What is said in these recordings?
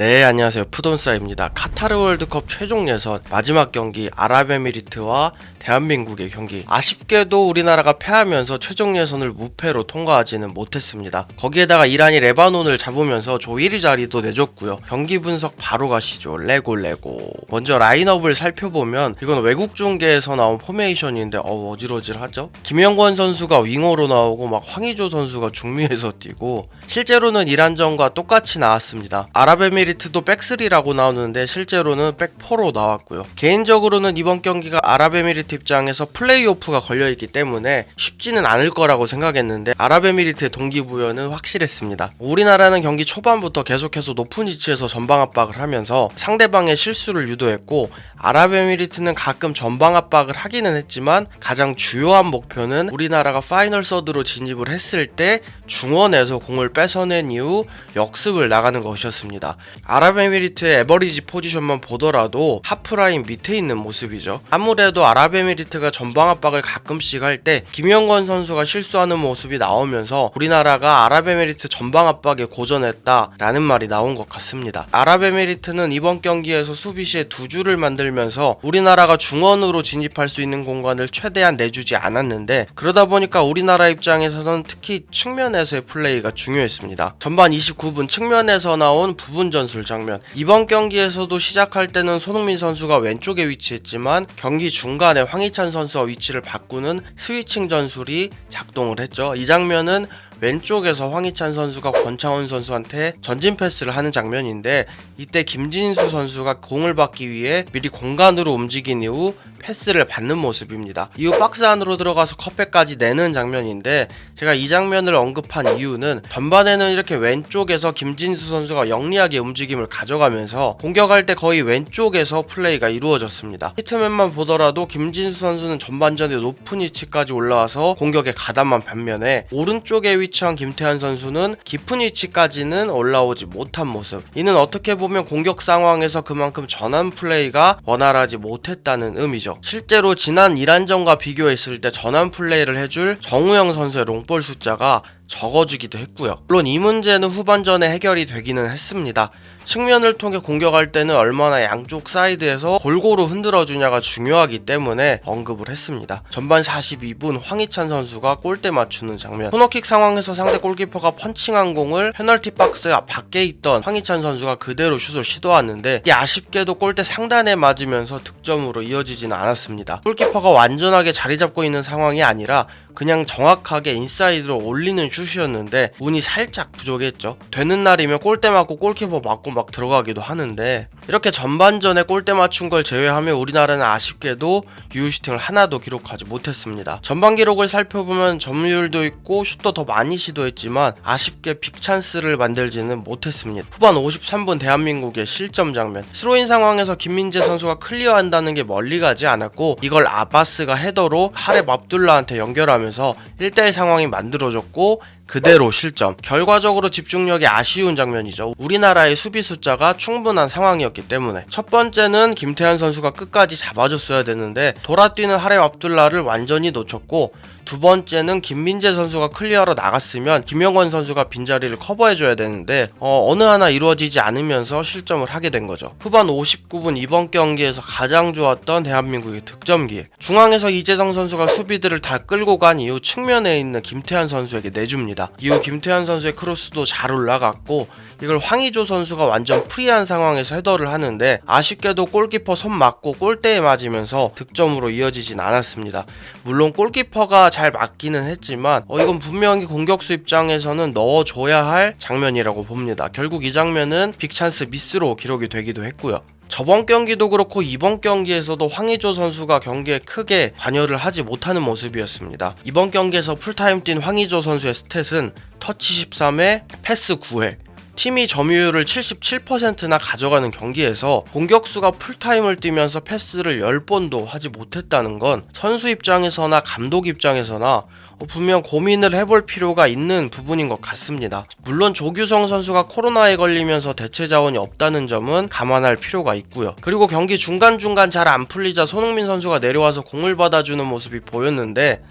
네, 안녕하세요. 푸돈싸입니다. 카타르 월드컵 최종 예선 마지막 경기 아랍에미리트와 대한민국의 경기. 아쉽게도 우리나라가 패하면서 최종 예선을 무패로 통과하지는 못했습니다. 거기에다가 이란이 레바논을 잡으면서 조 1위 자리도 내줬고요. 경기 분석 바로 가시죠. 레고. 먼저 라인업을 살펴보면 이건 외국 중계에서 나온 포메이션인데 어지러질하죠? 김영권 선수가 윙어로 나오고 막 황의조 선수가 중미에서 뛰고 실제로는 이란전과 똑같이 나왔습니다. 아랍에미리트도 백3라고 나오는데 실제로는 백4로 나왔고요. 개인적으로는 이번 경기가 아랍에미리트 입장에서 플레이오프가 걸려있기 때문에 쉽지는 않을 거라고 생각했는데 아랍에미리트의 동기부여는 확실했습니다. 우리나라는 경기 초반부터 계속해서 높은 위치에서 전방 압박을 하면서 상대방의 실수를 유도했고 아랍에미리트는 가끔 전방 압박을 하기는 했지만 가장 주요한 목표는 우리나라가 파이널 서드로 진입을 했을 때 중원에서 공을 뺏어낸 이후 역습을 나가는 것이었습니다. 아랍에미리트의 에버리지 포지션만 보더라도 하프라인 밑에 있는 모습이죠. 아무래도 아랍에미리트가 전방 압박을 가끔씩 할 때 김영권 선수가 실수하는 모습이 나오면서 우리나라가 아랍에미리트 전방 압박에 고전했다라는 말이 나온 것 같습니다. 아랍에미리트는 이번 경기에서 수비 시에 두 줄을 만들면서 우리나라가 중원으로 진입할 수 있는 공간을 최대한 내주지 않았는데 그러다 보니까 우리나라 입장에서는 특히 측면에서의 플레이가 중요했습니다. 전반 29분 측면에서 나온 부분 전술 장면. 이번 경기에서도 시작할 때는 손흥민 선수가 왼쪽에 위치했지만 경기 중간에 황희찬 선수와 위치를 바꾸는 스위칭 전술이 작동을 했죠. 이 장면은 왼쪽에서 황희찬 선수가 권창훈 선수한테 전진 패스를 하는 장면인데 이때 김진수 선수가 공을 받기 위해 미리 공간으로 움직인 이후 패스를 받는 모습입니다. 이후 박스 안으로 들어가서 컵백까지 내는 장면인데 제가 이 장면을 언급한 이유는 전반에는 이렇게 왼쪽에서 김진수 선수가 영리하게 움직임을 가져가면서 공격할 때 거의 왼쪽에서 플레이가 이루어졌습니다. 히트맨만 보더라도 김진수 선수는 전반전에 높은 위치까지 올라와서 공격에 가담한 반면에 오른쪽에 위치한 김태환 선수는 깊은 위치까지는 올라오지 못한 모습. 이는 어떻게 보면 공격 상황에서 그만큼 전환 플레이가 원활하지 못했다는 의미죠. 실제로 지난 이란전과 비교했을 때 전환 플레이를 해줄 정우영 선수의 롱볼 숫자가 적어주기도 했고요. 물론 이 문제는 후반전에 해결이 되기는 했습니다. 측면을 통해 공격할 때는 얼마나 양쪽 사이드에서 골고루 흔들어주냐가 중요하기 때문에 언급을 했습니다. 전반 42분 황희찬 선수가 골대 맞추는 장면. 코너킥 상황에서 상대 골키퍼가 펀칭한 공을 페널티 박스 밖에 있던 황희찬 선수가 그대로 슛을 시도하는데 이게 아쉽게도 골대 상단에 맞으면서 득점으로 이어지지는 않았습니다. 골키퍼가 완전하게 자리 잡고 있는 상황이 아니라 그냥 정확하게 인사이드로 올리는 슛이었는데 운이 살짝 부족했죠. 되는 날이면 골대 맞고 골키퍼 맞고 막 들어가기도 하는데 이렇게 전반전에 골대 맞춘 걸 제외하면 우리나라는 아쉽게도 유효슈팅을 하나도 기록하지 못했습니다. 전반 기록을 살펴보면 점유율도 있고 슛도 더 많이 시도했지만 아쉽게 빅찬스를 만들지는 못했습니다. 후반 53분 대한민국의 실점 장면. 스로인 상황에서 김민재 선수가 클리어한다는 게 멀리 가지 않았고 이걸 아바스가 헤더로 하렙 압둘라한테 연결하면서 1대1 상황이 만들어졌고 그대로 실점. 결과적으로 집중력이 아쉬운 장면이죠. 우리나라의 수비 숫자가 충분한 상황이었기 때문에 첫 번째는 김태환 선수가 끝까지 잡아줬어야 되는데 돌아뛰는 하렙 압둘라를 완전히 놓쳤고 두 번째는 김민재 선수가 클리어로 나갔으면 김영권 선수가 빈자리를 커버해줘야 되는데 어느 하나 이루어지지 않으면서 실점을 하게 된 거죠. 후반 59분 이번 경기에서 가장 좋았던 대한민국의 득점 기회. 중앙에서 이재성 선수가 수비들을 다 끌고 간 이후 측면에 있는 김태환 선수에게 내줍니다. 이후 김태환 선수의 크로스도 잘 올라갔고 이걸 황의조 선수가 완전 프리한 상황에서 헤더를 하는데 아쉽게도 골키퍼 손 맞고 골대에 맞으면서 득점으로 이어지진 않았습니다. 물론 골키퍼가 잘 맞기는 했지만 이건 분명히 공격수 입장에서는 넣어줘야 할 장면이라고 봅니다. 결국 이 장면은 빅찬스 미스로 기록이 되기도 했고요. 저번 경기도 그렇고 이번 경기에서도 황의조 선수가 경기에 크게 관여를 하지 못하는 모습이었습니다. 이번 경기에서 풀타임 뛴 황의조 선수의 스탯은 터치 13회, 패스 9회, 팀이 점유율을 77%나 가져가는 경기에서 공격수가 풀타임을 뛰면서 패스를 10번도 하지 못했다는 건 선수 입장에서나 감독 입장에서나 분명 고민을 해볼 필요가 있는 부분인 것 같습니다. 물론 조규성 선수가 코로나에 걸리면서 대체 자원이 없다는 점은 감안할 필요가 있고요. 그리고 경기 중간중간 잘 안 풀리자 손흥민 선수가 내려와서 공을 받아주는 모습이 보였는데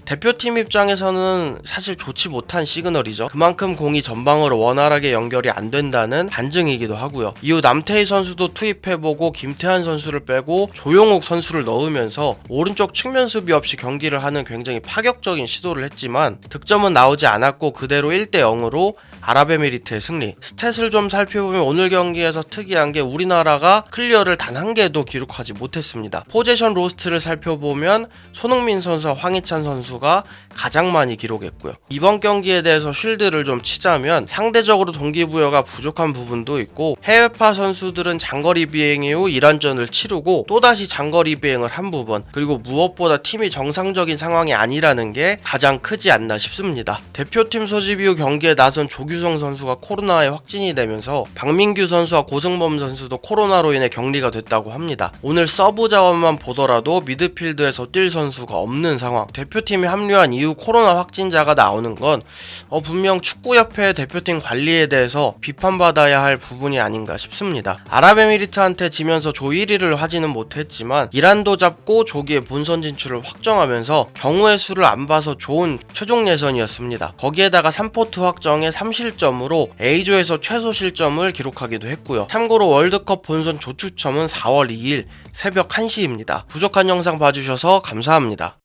대표팀 입장에서는 사실 좋지 못한 시그널이죠. 그만큼 공이 전방으로 원활하게 연결 연결이 안 된다는 반증이기도 하고요. 이후 남태희 선수도 투입해보고 김태환 선수를 빼고 조용욱 선수를 넣으면서 오른쪽 측면 수비 없이 경기를 하는 굉장히 파격적인 시도를 했지만 득점은 나오지 않았고 그대로 1대0으로 아랍에미리트의 승리. 스탯을 좀 살펴보면 오늘 경기에서 특이한 게 우리나라가 클리어를 단 한 개도 기록하지 못했습니다. 포지션 로스트를 살펴보면 손흥민 선수와 황희찬 선수가 가장 많이 기록했고요. 이번 경기에 대해서 쉴드를 좀 치자면 상대적으로 동기부여가 부족한 부분도 있고 해외파 선수들은 장거리 비행 이후 이란전을 치르고 또다시 장거리 비행을 한 부분, 그리고 무엇보다 팀이 정상적인 상황이 아니라는 게 가장 크지 않나 싶습니다. 대표팀 소집 이후 경기에 나선 조규성 선수가 코로나에 확진이 되면서 박민규 선수와 고승범 선수도 코로나로 인해 격리가 됐다고 합니다. 오늘 서브 자원만 보더라도 미드필드에서 뛸 선수가 없는 상황. 대표팀에 합류한 이후 코로나 확진자가 나오는 건 분명 축구협회의 대표팀 관리에 대해서 비판받아야 할 부분이 아닌가 싶습니다. 아랍에미리트한테 지면서 조 1위를 하지는 못했지만 이란도 잡고 조기에 본선 진출을 확정하면서 경우의 수를 안 봐서 좋은 최종 예선이었습니다. 거기에다가 3포트 확정에 3실점으로 A조에서 최소 실점을 기록하기도 했고요. 참고로 월드컵 본선 조추첨은 4월 2일 새벽 1시입니다. 부족한 영상 봐주셔서 감사합니다.